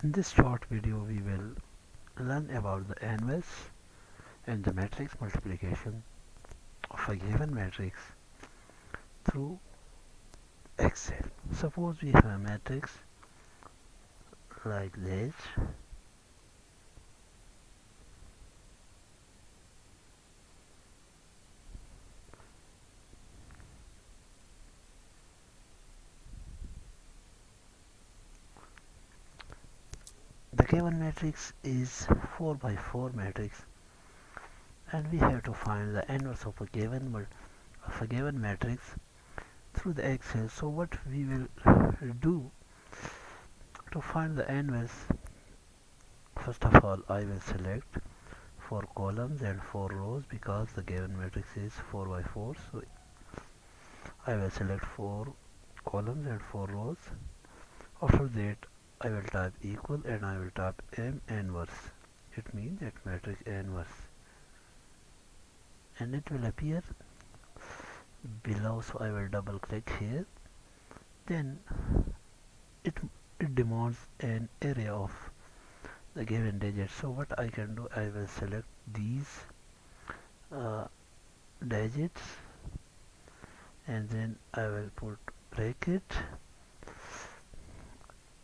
In this short video we will learn about the inverse and the matrix multiplication of a given matrix through Excel. Suppose we have a matrix like this. The given matrix is 4 by 4 matrix, and we have to find the inverse of a given matrix through the Excel. So what we will do to find the inverse, first of all I will select 4 columns and 4 rows because the given matrix is 4 by 4. So I will select 4 columns and 4 rows. After that I will type equal and I will type M inverse. It means that matrix inverse, and it will appear below. So I will double click here. Then it demands an array of the given digits. So what I can do, I will select these uh, digits and then I will put bracket.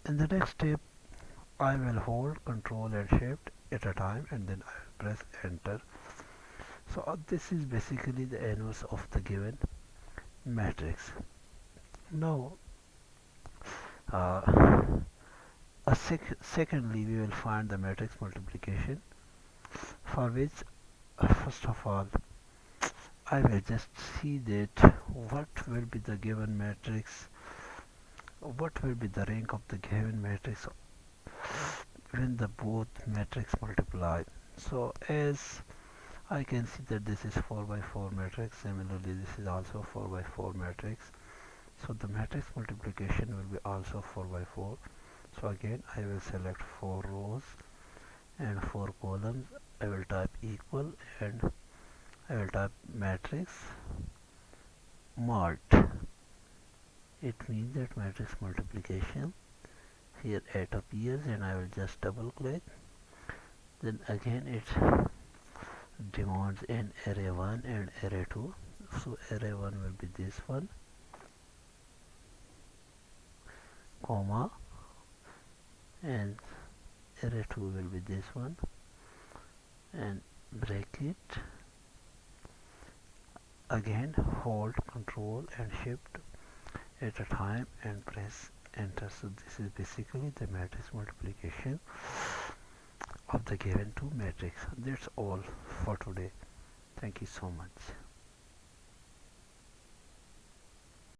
In the next step I will hold Control and Shift at a time and then I will press enter. So this is basically the inverse of the given matrix. Now secondly we will find the matrix multiplication, for which first of all I will just see that what will be the given matrix, what will be the rank of the given matrix when the both matrix multiply. So as I can see that this is 4 by 4 matrix, similarly this is also 4 by 4 matrix, so the matrix multiplication will be also 4 by 4. So again I will select 4 rows and 4 columns. I will type equal and I will type matrix mult. It means that matrix multiplication. Here it appears and I will just double click. Then again it demands an array 1 and array 2. So array 1 will be this one, comma, and array 2 will be this one, and bracket. Again hold Control and Shift at a time and press enter. So this is basically the matrix multiplication of the given two matrix. That's all for today. Thank you so much.